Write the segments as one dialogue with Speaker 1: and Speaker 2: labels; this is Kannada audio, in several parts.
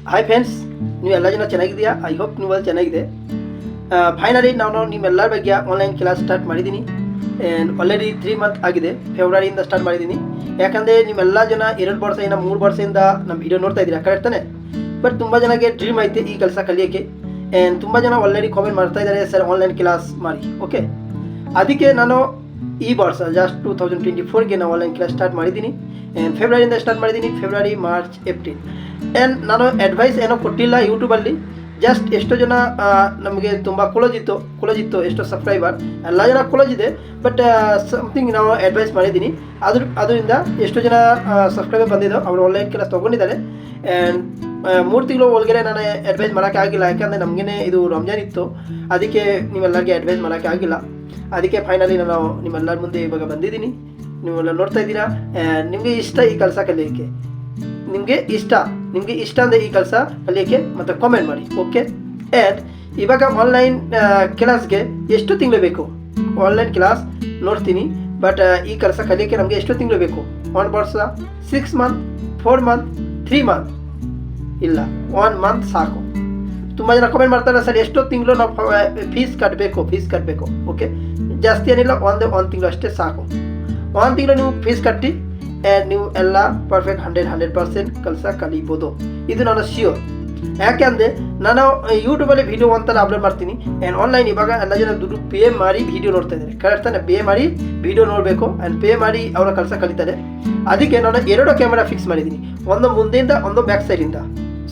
Speaker 1: ಹಾಯ್ ಫ್ರೆಂಡ್ಸ್, ನೀವೆಲ್ಲ ಜನ ಚೆನ್ನಾಗಿದೆಯಾ? ಐ ಹೋಪ್ ನೀವೆಲ್ಲ ಚೆನ್ನಾಗಿದೆ. ಫೈನಲಿ ನಾನು ನಿಮ್ಮೆಲ್ಲರ ಬಗ್ಗೆ ಆನ್ಲೈನ್ ಕ್ಲಾಸ್ ಸ್ಟಾರ್ಟ್ ಮಾಡಿದ್ದೀನಿ. ಆ್ಯಂಡ್ ಆಲ್ರೆಡಿ 3 ಮಂತ್ ಆಗಿದೆ. ಫೆಬ್ರವರಿಯಿಂದ ಸ್ಟಾರ್ಟ್ ಮಾಡಿದ್ದೀನಿ. ಯಾಕಂದರೆ ನಿಮ್ಮೆಲ್ಲ ಜನ 2 ವರ್ಷದಿಂದ 3 ವರ್ಷದಿಂದ ನಮ್ಮ ವಿಡಿಯೋ ನೋಡ್ತಾ ಇದ್ದೀರಾ, ಕರೆಕ್ಟ್ ತಾನೆ? ಬಟ್ ತುಂಬ ಜನಕ್ಕೆ ಡ್ರೀಮ್ ಐತೆ ಈ ಕೆಲಸ ಕಲಿಯೋಕ್ಕೆ. ಆ್ಯಂಡ್ ತುಂಬ ಜನ ಆಲ್ರೆಡಿ ಕಾಮೆಂಟ್ ಮಾಡ್ತಾ ಇದ್ದಾರೆ, ಸರ್ ಆನ್ಲೈನ್ ಕ್ಲಾಸ್ ಮಾಡಿ. ಓಕೆ, ಅದಕ್ಕೆ ನಾನು ಈ ವರ್ಷ ಜಸ್ಟ್ 2024ಗೆ ನಾವು ಆನ್ಲೈನ್ ಕ್ಲಾಸ್ ಸ್ಟಾರ್ಟ್ ಮಾಡಿದ್ದೀನಿ. ಆ್ಯಂಡ್ ಫೆಬ್ರವರಿಯಿಂದ ಸ್ಟಾರ್ಟ್ ಮಾಡಿದ್ದೀನಿ. February, March, April. ಆ್ಯಂಡ್ ನಾನು ಅಡ್ವೈಸ್ ಏನೋ ಕೊಟ್ಟಿಲ್ಲ ಯೂಟ್ಯೂಬಲ್ಲಿ. ಜಸ್ಟ್ ಎಷ್ಟೋ ಜನ ನಮಗೆ ತುಂಬ ಕ್ಲೋಸ್ ಇತ್ತು ಎಷ್ಟೋ ಸಬ್ಸ್ಕ್ರೈಬರ್ ಎಲ್ಲ ಜನ ಕ್ಲೋಸ್ ಇದೆ. ಬಟ್ ಸಮಥಿಂಗ್ ನಾವು ಅಡ್ವೈಸ್ ಮಾಡಿದ್ದೀನಿ. ಅದರಿಂದ ಎಷ್ಟೋ ಜನ ಸಬ್ಸ್ಕ್ರೈಬರ್ ಬಂದಿದ್ದೋ ಅವರು ಆನ್ಲೈನ್ ಕ್ಲಾಸ್ ತೊಗೊಂಡಿದ್ದಾರೆ. ಆ್ಯಂಡ್ 3 ತಿಂಗಳು ಒಳಗಡೆ ನಾನು ಅಡ್ವೈಸ್ ಮಾಡೋಕ್ಕೆ ಆಗಿಲ್ಲ, ಯಾಕಂದರೆ ನಮಗೇ ಇದು ರಂಜಾನ್ ಇತ್ತು. ಅದಕ್ಕೆ ನೀವೆಲ್ಲರಿಗೆ ಅಡ್ವೈಸ್ ಮಾಡೋಕ್ಕೆ ಆಗಿಲ್ಲ. ಅದಕ್ಕೆ ಫೈನಲಿ ನಾನು ನಿಮ್ಮೆಲ್ಲರ ಮುಂದೆ ಇವಾಗ ಬಂದಿದ್ದೀನಿ. ನೀವೆಲ್ಲ ನೋಡ್ತಾ ಇದ್ದೀರಾ. ನಿಮಗೆ ಇಷ್ಟ ಈ ಕೆಲಸ ಕಲಿಯೋಕ್ಕೆ, ನಿಮಗೆ ಇಷ್ಟ ಅಂದರೆ ಈ ಕೆಲಸ ಕಲಿಯೋಕ್ಕೆ ಮತ್ತು ಕಾಮೆಂಟ್ ಮಾಡಿ. ಓಕೆ, ಆ್ಯಂಡ್ ಇವಾಗ ಆನ್ಲೈನ್ ಕ್ಲಾಸ್ಗೆ ಎಷ್ಟು ತಿಂಗಳು ಬೇಕು? ಆನ್ಲೈನ್ ಕ್ಲಾಸ್ ನೋಡ್ತೀನಿ. ಬಟ್ ಈ ಕೆಲಸ ಕಲಿಯೋಕ್ಕೆ ನಮಗೆ ಎಷ್ಟು ತಿಂಗಳು ಬೇಕು? 1 ವರ್ಷ, 6 ಮಂತ್, 4 ಮಂತ್, 3 ಮಂತ್? ಇಲ್ಲ, 1 ಮಂತ್ ಸಾಕು. ತುಂಬ ಜನ ಕಾಮೆಂಟ್ ಮಾಡ್ತಾರೆ, ಸರ್ ಎಷ್ಟು ತಿಂಗಳು ನಾವು ಫೀಸ್ ಕಟ್ಟಬೇಕು. ಓಕೆ, ಜಾಸ್ತಿ ಏನಿಲ್ಲ, ಒಂದು ತಿಂಗಳು ಅಷ್ಟೇ ಸಾಕು. 1 ತಿಂಗಳು ನೀವು ಫೀಸ್ ಕಟ್ಟಿ ನೀವು ಎಲ್ಲ ಪರ್ಫೆಕ್ಟ್ 100% ಕೆಲಸ ಕಲಿಬೋದು. ಇದು ನಾನು ಶ್ಯೂರ್. ಯಾಕೆಂದರೆ ನಾನು ಯೂಟ್ಯೂಬಲ್ಲಿ ವೀಡಿಯೋ ಒಂಥರ ಅಪ್ಲೋಡ್ ಮಾಡ್ತೀನಿ. ಆ್ಯಂಡ್ ಆನ್ಲೈನ್ ಇವಾಗ ಎಲ್ಲ ಜನ ದುಡ್ಡು ಪೇ ಮಾಡಿ ವೀಡಿಯೋ ನೋಡ್ತಾ ಇದ್ದಾರೆ, ಕರೆಕ್ಟ್ ತಾನೆ? ಪೇ ಮಾಡಿ ವೀಡಿಯೋ ನೋಡಬೇಕು ಆ್ಯಂಡ್ ಪೇ ಮಾಡಿ ಅವರ ಕೆಲಸ ಕಲಿತಾರೆ. ಅದಕ್ಕೆ ನಾನು 2 ಕ್ಯಾಮೆರಾ ಫಿಕ್ಸ್ ಮಾಡಿದ್ದೀನಿ. ಒಂದು ಮುಂದೆಯಿಂದ, ಒಂದು ಬ್ಯಾಕ್ ಸೈಡಿಂದ,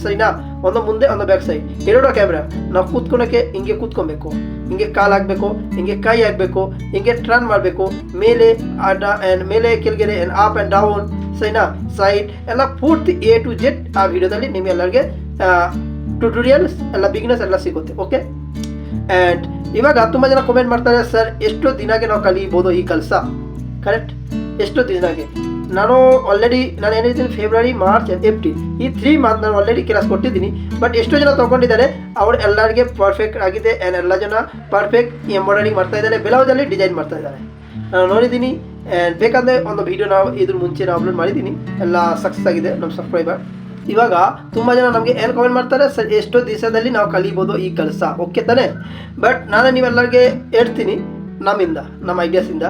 Speaker 1: ಸರಿನಾ? ಒಂದು ಮುಂದೆ, ಒಂದು ಬ್ಯಾಕ್ ಸೈಡ್, 2 ಕ್ಯಾಮ್ರಾ. ನಾವು ಕೂತ್ಕೊಳಕ್ಕೆ ಹಿಂಗೆ ಕೂತ್ಕೊಬೇಕು, ಹಿಂಗೆ ಕಾಲು ಹಾಕಬೇಕು, ಹಿಂಗೆ ಕೈ ಹಾಕಬೇಕು, ಹಿಂಗೆ ಟರ್ನ್ ಮಾಡಬೇಕು, ಮೇಲೆ ಆ್ಯಂಡ್ ಮೇಲೆ ಕೆಳಗಡೆ ಆ್ಯಂಡ್ ಅಪ್ ಆ್ಯಂಡ್ ಡೌನ್, ಸರಿನಾ? ಸೈಡ್ ಎಲ್ಲ ಪೂರ್ತಿ A to Z ಆ ವಿಡಿಯೋದಲ್ಲಿ ನಿಮಗೆಲ್ಲರಿಗೆ ಟ್ಯುಟೋರಿಯಲ್ಸ್ ಎಲ್ಲ ಬಿಗಿನರ್ಸ್ ಎಲ್ಲ ಸಿಗುತ್ತೆ. ಓಕೆ, ಆ್ಯಂಡ್ ಇವಾಗ ತುಂಬ ಜನ ಕಾಮೆಂಟ್ ಮಾಡ್ತಾರೆ, ಸರ್ ಎಷ್ಟು ದಿನಕ್ಕೆ ನಾವು ಕಲಿಬೋದು ಈ ಕೆಲಸ? ಕರೆಕ್ಟ್, ಎಷ್ಟು ದಿನಕ್ಕೆ? ನಾನು ಏನಿದ್ದೀನಿ, ಫೆಬ್ರವರಿ, ಮಾರ್ಚ್ ಆ್ಯಂಡ್ ಏಪ್ರಿಲ್ ಈ 3 ಮಂತ್ ನಾನು ಆಲ್ರೆಡಿ ಕ್ಲಾಸ್ ಕೊಟ್ಟಿದ್ದೀನಿ. ಬಟ್ ಎಷ್ಟೋ ಜನ ತೊಗೊಂಡಿದ್ದಾರೆ, ಅವ್ರು ಎಲ್ಲರಿಗೆ ಪರ್ಫೆಕ್ಟ್ ಆಗಿದೆ. ಆ್ಯಂಡ್ ಎಲ್ಲ ಜನ ಪರ್ಫೆಕ್ಟ್ ಎಂಬ್ರಾಯ್ಡರಿಂಗ್ ಮಾಡ್ತಾ ಇದ್ದಾರೆ, ಬ್ಲೌಸಲ್ಲಿ ಡಿಸೈನ್ ಮಾಡ್ತಾ ಇದ್ದಾರೆ. ನಾನು ನೋಡಿದ್ದೀನಿ. ಆ್ಯಂಡ್ ಬೇಕಂದರೆ ಒಂದು ವೀಡಿಯೋ ನಾವು ಇದ್ರ ಮುಂಚೆ ನಾವು ಅಪ್ಲೋಡ್ ಮಾಡಿದ್ದೀನಿ, ಎಲ್ಲ ಸಕ್ಸಸ್ ಆಗಿದೆ ನಮ್ಮ ಸಬ್ಸ್ಕ್ರೈಬರ್. ಇವಾಗ ತುಂಬ ಜನ ನಮಗೆ ಏನು ಕಾಮೆಂಟ್ ಮಾಡ್ತಾರೆ, ಸರ್ ಎಷ್ಟೋ ದಿವಸದಲ್ಲಿ ನಾವು ಕಲಿಬೋದು ಈ ಕೆಲಸ, ಓಕೆ ತಾನೆ? ಬಟ್ ನಾನು ನೀವೆಲ್ಲರಿಗೆ ಹೇಳ್ತೀನಿ ನಮ್ಮ ಐಡಿಯಾಸಿಂದ.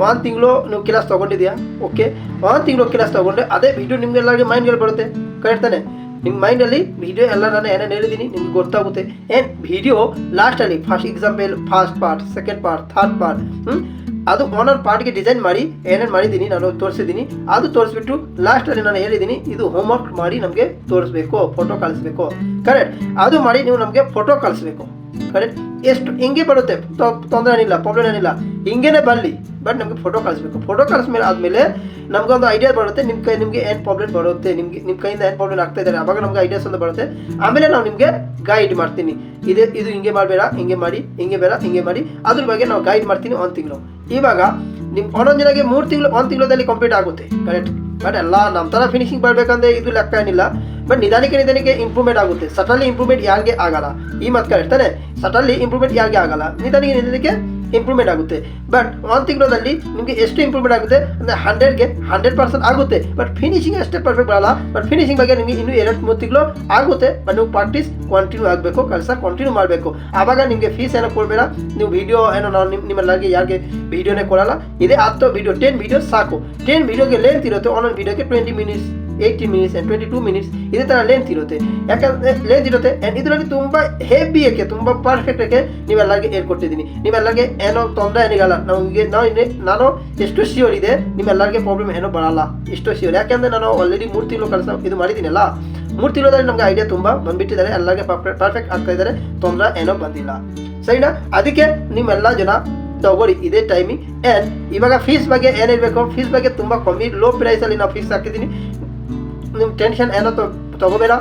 Speaker 1: 1 ತಿಂಗಳು ನೀವು ಕ್ಲಾಸ್ ತೊಗೊಂಡಿದ್ಯಾ? ಓಕೆ, 1 ತಿಂಗಳು ಕ್ಲಾಸ್ ತೊಗೊಂಡ್ರೆ ಅದೇ ವೀಡಿಯೋ ನಿಮಗೆಲ್ಲರಿಗೆ ಮೈಂಡ್ಗೆ ಬರುತ್ತೆ, ಕರೆಕ್ಟ್ ತಾನೆ? ನಿಮ್ಮ ಮೈಂಡಲ್ಲಿ ವೀಡಿಯೋ ಎಲ್ಲ ನಾನು ಏನೇನು ಹೇಳಿದ್ದೀನಿ ನಿಮ್ಗೆ ಗೊತ್ತಾಗುತ್ತೆ. ಏನು ವೀಡಿಯೋ ಲಾಸ್ಟಲ್ಲಿ first example, first part, second part, third part, ಅದು ಒಂದೊಂದು ಪಾರ್ಟ್ಗೆ ಡಿಸೈನ್ ಮಾಡಿ ಏನೇನು ಮಾಡಿದ್ದೀನಿ ನಾನು ತೋರಿಸಿದ್ದೀನಿ. ಅದು ತೋರಿಸ್ಬಿಟ್ಟು ಲಾಸ್ಟಲ್ಲಿ ನಾನು ಹೇಳಿದ್ದೀನಿ, ಇದು ಹೋಮ್ವರ್ಕ್ ಮಾಡಿ ನಮಗೆ ತೋರಿಸ್ಬೇಕು, ಫೋಟೋ ಕಳಿಸ್ಬೇಕು, ಕರೆಕ್ಟ್? ಅದು ಮಾಡಿ ನೀವು ನಮಗೆ ಫೋಟೋ ಕಳಿಸ್ಬೇಕು, ಕರೆಕ್ಟ್? ಎಷ್ಟು ಹಿಂಗೆ ಬರುತ್ತೆ, ತೊಂದರೆ ಏನಿಲ್ಲ, ಪ್ರಾಬ್ಲಮ್ ಏನಿಲ್ಲ, ಹಿಂಗೇನೆ ಬರಲಿ. ಬಟ್ ನಮಗೆ ಫೋಟೋ ಕಳಿಸ್ಬೇಕು. ಫೋಟೋ ಕಳಿಸ್ಮೇಲೆ ಆದಮೇಲೆ ನಮಗೊಂದು ಐಡಿಯಾ ಬರುತ್ತೆ, ನಿಮಗೆ ಏನು ಪ್ರಾಬ್ಲಮ್ ಬರುತ್ತೆ, ನಿಮ್ಮ ಕೈಯಿಂದ ಏನು ಪ್ರಾಬ್ಲಮ್ ಆಗ್ತಾ ಇದ್ದಾರೆ, ಆವಾಗ ನಮ್ಗೆ ಐಡಿಯಾಸ್ ಒಂದು ಬರುತ್ತೆ. ಆಮೇಲೆ ನಾವು ನಿಮಗೆ ಗೈಡ್ ಮಾಡ್ತೀನಿ, ಇದು ಹಿಂಗೆ ಮಾಡಬೇಡ, ಹಿಂಗೆ ಮಾಡಿ, ಹಿಂಗೆ ಬೇಡ, ಹಿಂಗೆ ಮಾಡಿ, ಅದ್ರ ಬಗ್ಗೆ ನಾವು ಗೈಡ್ ಮಾಡ್ತೀನಿ 1 ತಿಂಗಳು. ಇವಾಗ ನಿಮ್ಮ ಒಂದೊಂದು ಜನಕ್ಕೆ 3 ತಿಂಗಳು, 1 ತಿಂಗಳಲ್ಲಿ ಕಂಪ್ಲೀಟ್ ಆಗುತ್ತೆ, ಕರೆಕ್ಟ್? ಬಟ್ ಎಲ್ಲ ನಮ್ಮ ಥರ ಫಿನಿಶಿಂಗ್ ಬರಬೇಕಂದ್ರೆ ಇದು ಲೆಕ್ಕ ಏನಿಲ್ಲ. ಬಟ್ ನಿಧಾನಕ್ಕೆ ಇಂಪ್ರೂವ್ಮೆಂಟ್ ಆಗುತ್ತೆ. ಸಟನ್ಲಿ ಇಂಪ್ರೂವ್ಮೆಂಟ್ ಯಾರಿಗೆ ಆಗಲ್ಲ, ಈ ಮಾತು ಕರೆಕ್ಟ್ ತಾನೆ? ಸಟನ್ಲಿ ಇಂಪ್ರೂವ್ಮೆಂಟ್ ಯಾರಿಗೆ ಆಗಲ್ಲ, ನಿಧಾನಕ್ಕೆ ಇಂಪ್ರೂವ್ಮೆಂಟ್ ಆಗುತ್ತೆ. ಬಟ್ 1 ತಿಂಗಳಲ್ಲಿ ನಿಮಗೆ ಎಷ್ಟು ಇಂಪ್ರೂವ್ಮೆಂಟ್ ಆಗುತ್ತೆ ಅಂದರೆ 100ಗೆ 100% ಆಗುತ್ತೆ. ಬಟ್ ಫಿನಿಶಿಂಗ್ ಅಷ್ಟೇ ಪರ್ಫೆಕ್ಟ್ ಬರಲ್ಲ. ಬಟ್ ಫಿನಿಶಿಂಗ್ ಬಗ್ಗೆ ನಿಮಗೆ ಇನ್ನೂ 2-3 ತಿಂಗಳು ಆಗುತ್ತೆ. ಬಟ್ ನೀವು ಪ್ರಾಕ್ಟೀಸ್ ಕಂಟಿನ್ಯೂ ಆಗಬೇಕು, ಕೆಲಸ ಕಂಟಿನ್ಯೂ ಮಾಡಬೇಕು. ಆವಾಗ ನಿಮಗೆ ಫೀಸ್ ಏನೋ ಕೊಡಬೇಡ. ನೀವು ವೀಡಿಯೋ ಏನೋ ನಾವು ನಿಮ್ಮೆಲ್ಲರಿಗೆ ಯಾರಿಗೆ ವೀಡಿಯೋನೇ ಕೊಡಲ್ಲ. ಇದೇ 10 ವೀಡಿಯೋ, 10 ವೀಡಿಯೋ ಸಾಕು. 10 ವೀಡಿಯೋಗೆ ಲೆಂತ್ ಇರುತ್ತೆ. ಒಂದೊಂದು ವೀಡಿಯೋಗೆ 20 ಮಿನಿಟ್ಸ್, 18 ಮಿನಿಟ್ಸ್ ಆ್ಯಂಡ್ 22 ಮಿನಿಟ್ಸ್ ಇದೇ ಥರ ಲೆಂತ್ ಇರುತ್ತೆ. ಯಾಕಂದರೆ ಲೆಂತ್ ಇರುತ್ತೆ. ಆ್ಯಂಡ್ ಇದರಲ್ಲಿ ತುಂಬ ಹೆವಿಯಕ್ಕೆ, ತುಂಬ ಪರ್ಫೆಕ್ಟಾಗಿ ನೀವೆಲ್ಲರಿಗೆ ಹೇಳ್ಕೊಟ್ಟಿದ್ದೀನಿ. ನೀವೆಲ್ಲರಿಗೆ ಏನೋ ತೊಂದರೆ ಏನಿಗಲ್ಲ. ನಾನು ಎಷ್ಟು ಶ್ಯೂರ್ ಇದೆ, ನಿಮ್ಮೆಲ್ಲರಿಗೆ ಪ್ರಾಬ್ಲಮ್ ಏನೋ ಬರಲ್ಲ, ಎಷ್ಟು ಶ್ಯೂರ್. ಯಾಕೆಂದರೆ ನಾನು ಆಲ್ರೆಡಿ 3 ತಿಂಗಳು ಕೆಲಸ ಇದು ಮಾಡಿದ್ದೀನಲ್ಲ. 3 ತಿಂಗಳಲ್ಲಿ ನಮಗೆ ಐಡಿಯಾ ತುಂಬ ಬಂದುಬಿಟ್ಟಿದ್ದಾರೆ, ಎಲ್ಲರಿಗೆ ಪರ್ಫೆಕ್ಟ್ ಆಗ್ತಾ ಇದ್ದಾರೆ, ತೊಂದರೆ ಏನೋ ಬಂದಿಲ್ಲ, ಸರಿನಾ? ಅದಕ್ಕೆ ನಿಮ್ಮೆಲ್ಲ ಜನ ತಗೊಳ್ಳಿ ಇದೇ ಟೈಮಿಂಗ್. ಆ್ಯಂಡ್ ಇವಾಗ ಫೀಸ್ ಬಗ್ಗೆ ಏನಿರಬೇಕು, ಫೀಸ್ ಬಗ್ಗೆ ತುಂಬ ಕಮ್ಮಿ, ಲೋ ಪ್ರೈಸಲ್ಲಿ ನಾವು ಫೀಸ್ ಹಾಕಿದ್ದೀನಿ. ನಿಮ್ಮ ಟೆನ್ಷನ್ ಏನೋ ತಗೋಬೇಡ.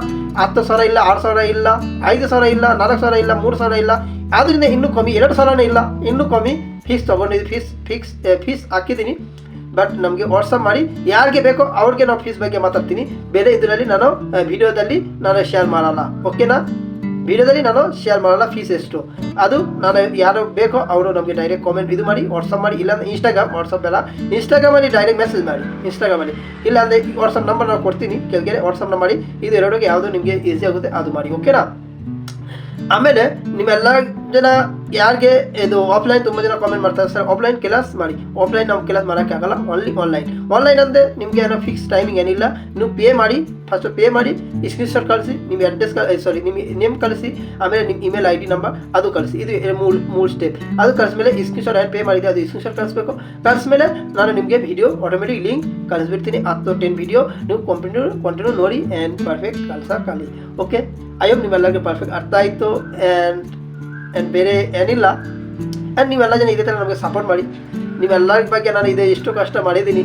Speaker 1: 10,000 ಇಲ್ಲ, 6,000 ಇಲ್ಲ, 5,000 ಇಲ್ಲ, 4,000 ಇಲ್ಲ, 3,000 ಇಲ್ಲ, ಆದ್ದರಿಂದ ಇನ್ನೂ ಕಮ್ಮಿ, 2,000 ಇಲ್ಲ, ಇನ್ನೂ ಕಮ್ಮಿ ಫೀಸ್ ತೊಗೊಂಡಿದ್ದು, ಫೀಸ್ ಹಾಕಿದ್ದೀನಿ. ಬಟ್ ನಮಗೆ ವಾಟ್ಸಪ್ ಮಾಡಿ, ಯಾರಿಗೆ ಬೇಕೋ ಅವ್ರಿಗೆ ನಾವು ಫೀಸ್ ಬಗ್ಗೆ ಮಾತಾಡ್ತೀನಿ. ಬೇರೆ ಇದರಲ್ಲಿ ನಾನು ವಿಡಿಯೋದಲ್ಲಿ ನಾನು ಶೇರ್ ಮಾಡಲ್ಲ, ಓಕೆನಾ? ವಿಡಿಯೋದಲ್ಲಿ ನಾನು ಶೇರ್ ಮಾಡಲ್ಲ ಫೀಸ್ ಎಷ್ಟು. ಅದು ನಾನು ಯಾರು ಬೇಕೋ ಅವರು ನಮಗೆ ಡೈರೆಕ್ಟ್ ಕಾಮೆಂಟ್ ಇದು ಮಾಡಿ ವಾಟ್ಸಪ್ ಮಾಡಿ, ಇಲ್ಲ ಇನ್ಸ್ಟಾಗ್ರಾಮ್, ವಾಟ್ಸಪ್ ಎಲ್ಲ ಇನ್ಸ್ಟಾಗ್ರಾಮಲ್ಲಿ ಡೈರೆಕ್ಟ್ ಮೆಸೇಜ್ ಮಾಡಿ ಇನ್ಸ್ಟಾಗ್ರಾಮಲ್ಲಿ, ಇಲ್ಲ ಅಂದರೆ ವಾಟ್ಸಪ್ ನಂಬರ್ ನಾನು ಕೊಡ್ತೀನಿ ಕೆಳಗೆ, ವಾಟ್ಸಪ್ ಮಾಡಿ. ಇದು ಎರಡಿಗೆ ಯಾವುದು ನಿಮಗೆ ಈಸಿ ಆಗುತ್ತೆ ಅದು ಮಾಡಿ, ಓಕೆನಾ. ಆಮೇಲೆ ನಿಮ್ಮೆಲ್ಲ ಜನ ಯಾರಿಗೆ ಇದು ಆಫ್ಲೈನ್ ತುಂಬ ಜನ ಕಾಮೆಂಟ್ ಮಾಡ್ತಾರೆ ಸರ್ ಆಫ್ಲೈನ್ ಕ್ಲಾಸ್ ಮಾಡಿ. ಆಫ್ಲೈನ್ ನಾವು ಕ್ಲಾಸ್ ಮಾಡೋಕ್ಕಾಗಲ್ಲ, ಓನ್ಲಿ ಆನ್ಲೈನ್ ಅಂದರೆ ನಿಮಗೆ ಏನೋ ಫಿಕ್ಸ್ ಟೈಮಿಂಗ್ ಏನಿಲ್ಲ. ನೀವು ಪೇ ಮಾಡಿ, ಫಸ್ಟ್ ಪೇ ಮಾಡಿ, ಸ್ಕ್ರೀನ್ಶಾಟ್ ಕಳಿಸಿ, ನಿಮ್ಮ ಅಡ್ರೆಸ್ ನಿಮ್ಮ ನೇಮ್ ಕಳಿಸಿ, ಆಮೇಲೆ ನಿಮ್ಮ ಇಮೇಲ್ ID ನಂಬರ್ ಅದು ಕಳಿಸಿ. ಇದು ಮೂರು ಸ್ಟೆಪ್. ಅದು ಕಳಿಸ್ಮೇಲೆ ಸ್ಕ್ರೀನ್ಶಾಟ್ ಏನು ಪೇ ಮಾಡಿದೆ ಅದು ಸ್ಕ್ರೀನ್ಶಾಟ್ ಕಳಿಸ್ಬೇಕು. ಕಳಿಸ್ಮೇಲೆ ನಾನು ನಿಮಗೆ ವಿಡಿಯೋ ಆಟೋಮೆಟಿಕ್ ಲಿಂಕ್ ಕಳಿಸ್ಬಿಡ್ತೀನಿ. 10-10 ವಿಡಿಯೋ ನೀವು ಕಂಟಿನ್ಯೂ ನೋಡಿ ಆ್ಯಂಡ್ ಪರ್ಫೆಕ್ಟ್ ಕಲಿ. ಓಕೆ, ಐ ಹೋಪ್ ನಿಮ್ಮೆಲ್ಲರಿಗೂ ಪರ್ಫೆಕ್ಟ್ ಅರ್ಥ ಆಯಿತು. ಆ್ಯಂಡ್ ಬೇರೆ ಏನಿಲ್ಲ. ಆ್ಯಂಡ್ ನೀವೆಲ್ಲ ಜನ ಇದೇ ಥರ ನಮಗೆ ಸಪೋರ್ಟ್ ಮಾಡಿ. ನೀವೆಲ್ಲರ ಬಗ್ಗೆ ನಾನು ಇದೇ ಎಷ್ಟು ಕಷ್ಟ ಮಾಡಿದ್ದೀನಿ,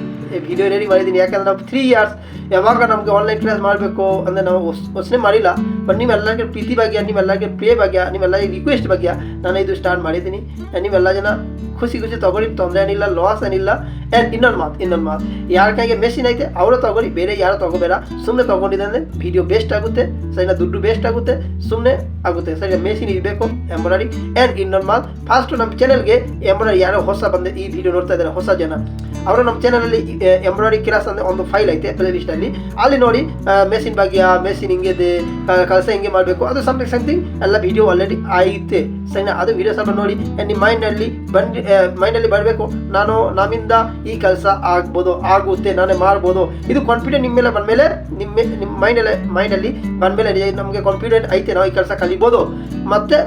Speaker 1: ವಿಡಿಯೋ ರೆಡಿ ಮಾಡಿದ್ದೀನಿ. ಯಾಕಂದರೆ ನಾವು 3 years ಯಾವಾಗ ನಮಗೆ ಆನ್ಲೈನ್ ಕ್ಲಾಸ್ ಮಾಡಬೇಕು ಅಂದರೆ ನಾವು ಯೋಚನೆ ಮಾಡಿಲ್ಲ. ಬಟ್ ನೀವೆಲ್ಲರಿಗೆ ಪ್ರೀತಿ ಬಗ್ಗೆ, ನೀವೆಲ್ಲರಿಗೆ ಪ್ರಿಯ ಬಗ್ಗೆ, ನೀವೆಲ್ಲರಿಗೆ ರಿಕ್ವೆಸ್ಟ್ ಬಗ್ಗೆ ನಾನು ಇದು ಸ್ಟಾರ್ಟ್ ಮಾಡಿದ್ದೀನಿ. ನೀವೆಲ್ಲ ಜನ ಖುಷಿ ತೊಗೊಳ್ಳಿ, ತೊಂದರೆ ಏನಿಲ್ಲ, ಲಾಸ್ ಏನಿಲ್ಲ. ಆ್ಯಂಡ್ ಇನ್ನೊಂದು ಮಾತು, ಯಾರ ಕೈಗೆ ಮೆಷಿನ್ ಐತೆ ಅವರು ತೊಗೊಳ್ಳಿ, ಬೇರೆ ಯಾರು ತೊಗೋಬೇಡ. ಸುಮ್ಮನೆ ತೊಗೊಂಡಿದೆ ಅಂದರೆ ವಿಡಿಯೋ ಬೇಸ್ಟ್ ಆಗುತ್ತೆ, ಸರಿನಾ, ದುಡ್ಡು ಬೇಸ್ಟ್ ಆಗುತ್ತೆ, ಸುಮ್ಮನೆ ಆಗುತ್ತೆ, ಸರಿ. ಮೆಷಿನ್ ಇರಬೇಕು ಎಂಬ್ರಾಯ್ಡಿ. ಆ್ಯಂಡ್ ಇನ್ನೊಂದು ಮಾತು, ಫಾಸ್ಟು ನಮ್ಮ ಚಾನಲ್ಗೆ ಎಂಬ್ರಾಯ್ಡಿ ಯಾರೋ ಹೊಸ ಬಂದೆ ಈ ವಿಡಿಯೋ ನೋಡ್ತಾ ಇದ್ದಾರೆ ಹೊಸ ಜನ, ಅವರು ನಮ್ಮ ಚಾನಲಲ್ಲಿ ಎಂಬ್ರಾಯ್ಡಿ ಕ್ಲಾಸ್ ಅಂದರೆ ಒಂದು ಫೈಲ್ ಐತೆ ಪ್ಲೇ ಲಿಸ್ಟಲ್ಲಿ, ಅಲ್ಲಿ ನೋಡಿ ಮೆಷಿನ್ ಬಗ್ಗೆ, ಮೆಷಿನ್ ಹಿಂಗಿದೆ, ಕೆಲಸ ಹಿಂಗೆ ಮಾಡಬೇಕು, ಅದು ಸಮಥಿಂಗ್ ಎಲ್ಲ ವಿಡಿಯೋ ಆಲ್ರೆಡಿ ಐತೆ, ಸರಿನಾ. ಅದು ವಿಡಿಯೋ ಸ್ವಲ್ಪ ನೋಡಿ. ನಿಮ್ಮ ಮೈಂಡಲ್ಲಿ ಬರಬೇಕು, ನಮ್ಮಿಂದ ಈ ಕೆಲಸ ಆಗುತ್ತೆ, ನಾನೇ ಮಾಡ್ಬೋದು. ಇದು ಕಾನ್ಫಿಡೆಂಟ್ ನಿಮ್ಮ ಮೇಲೆ ಬಂದಮೇಲೆ, ನಿಮ್ಮ ಮೈಂಡಲ್ಲಿ ಬಂದಮೇಲೆ ನಮಗೆ ಕಾನ್ಫಿಡೆಂಟ್ ಐತೆ, ನಾವು ಈ ಕೆಲಸ ಕಲಿಬೋದು. ಮತ್ತು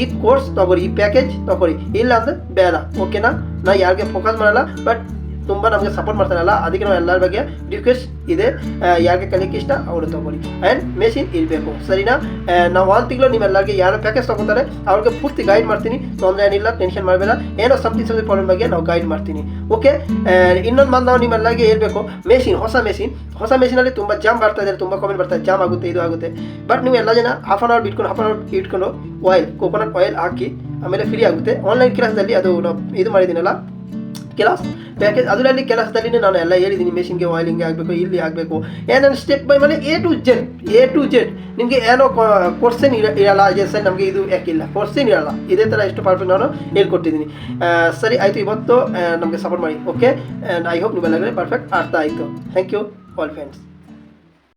Speaker 1: ಈ ಕೋರ್ಸ್ ತೊಗೊಳ್ಳಿ, ಈ ಪ್ಯಾಕೇಜ್ ತೊಗೊಳ್ಳಿ, ಇಲ್ಲ ಅಂದರೆ ಬೇಡ, ಓಕೆನಾ. ನಾ ಯಾರಿಗೆ ಫೋಕಸ್ ಮಾಡಲ್ಲ, ಬಟ್ ತುಂಬ ನಮಗೆ ಸಪೋರ್ಟ್ ಮಾಡ್ತಾರಲ್ಲ, ಅದಕ್ಕೆ ನಾವು ಎಲ್ಲರ ಬಗ್ಗೆ ರಿಕ್ವೆಸ್ಟ್ ಇದೆ, ಯಾರಿಗೆ ಕಲಿಯೋಕ್ಕೆ ಇಷ್ಟ ಅವರು ತೊಗೊಳ್ಳಿ. ಆ್ಯಂಡ್ ಮೆಷಿನ್ ಇರಬೇಕು, ಸರಿನಾ. ನಾವು 1 ತಿಂಗಳು ನೀವೆಲ್ಲರಿಗೆ ಯಾರು ಪ್ಯಾಕೇಜ್ ತೊಗೊತಾರೆ ಅವ್ರಿಗೆ ಪೂರ್ತಿ ಗೈಡ್ ಮಾಡ್ತೀನಿ, ತೊಂದರೆ ಏನಿಲ್ಲ, ಟೆನ್ಷನ್ ಮಾಡಬೇಡ. ಏನೋ ಸಮಥಿಂಗ್ ಪ್ರಾಬ್ಲಮ್ ಬಗ್ಗೆ ನಾವು ಗೈಡ್ ಮಾಡ್ತೀನಿ, ಓಕೆ. ಇನ್ನೊಂದು ಮಾತು ನಾವು ನಿಮ್ಮೆಲ್ಲರಿಗೆ ಹೇಳ್ಬೇಕು, ಹೊಸ ಮೆಷಿನಲ್ಲಿ ತುಂಬ ಜಾಮ್ ಬರ್ತಾ ಇದ್ದಾರೆ, ತುಂಬ ಕಾಮೆಂಟ್ ಬರ್ತಾ ಇದೆ, ಜಾಮ್ ಆಗುತ್ತೆ, ಇದು ಆಗುತ್ತೆ. ಬಟ್ ನೀವು ಎಲ್ಲ ಜನ ಹಾಫ್ ಆನ್ ಅವರ್ ಇಟ್ಕೊಂಡು ಕೋಕೋನಟ್ ಆಯಿಲ್ ಹಾಕಿ ಆಮೇಲೆ ಫ್ರೀ ಆಗುತ್ತೆ. ಆನ್ಲೈನ್ ಕ್ಲಾಸ್ದಲ್ಲಿ ಅದು ಇದು ಮಾಡಿದ್ದೀನಲ್ಲ ಕ್ಲಾಸ್ ಪ್ಯಾಕೇಜ್, ಅದರಲ್ಲಿ ಕೆಲಸದಲ್ಲಿ ನಾನು ಎಲ್ಲ ಹೇಳಿದ್ದೀನಿ, ಮೆಷಿನ್ಗೆ ಆಯಿಲ್ ಹಿಂಗೆ ಆಗಬೇಕು, ಇಲ್ಲಿ ಆಗಬೇಕು, ಏನೇನು ಸ್ಟೆಪ್ ಬೈ ಮೇಲೆ ಎ ಟು ಜೆಡ್ ನಿಮಗೆ ಏನೋ ಕ್ವಶನ್ ಇರಲ್ಲ. ಸರಿ, ನಮಗೆ ಇದು ಯಾಕಿಲ್ಲ ಕ್ವಶನ್ ಇರಲ್ಲ, ಇದೇ ಥರ ಎಷ್ಟು ಪರ್ಫೆಕ್ಟ್ ನಾನು ಹೇಳ್ಕೊಟ್ಟಿದ್ದೀನಿ. ಸರಿ ಆಯಿತು, ಇವತ್ತು ನಮಗೆ ಸಪೋರ್ಟ್ ಮಾಡಿ, ಓಕೆ. ಆ್ಯಂಡ್ ಐ ಹೋಪ್ ನಿಮ್ಮೆಲ್ಲರಿಗೆ ಪರ್ಫೆಕ್ಟ್ ಅರ್ಥ ಆಯಿತು. Thank you all friends.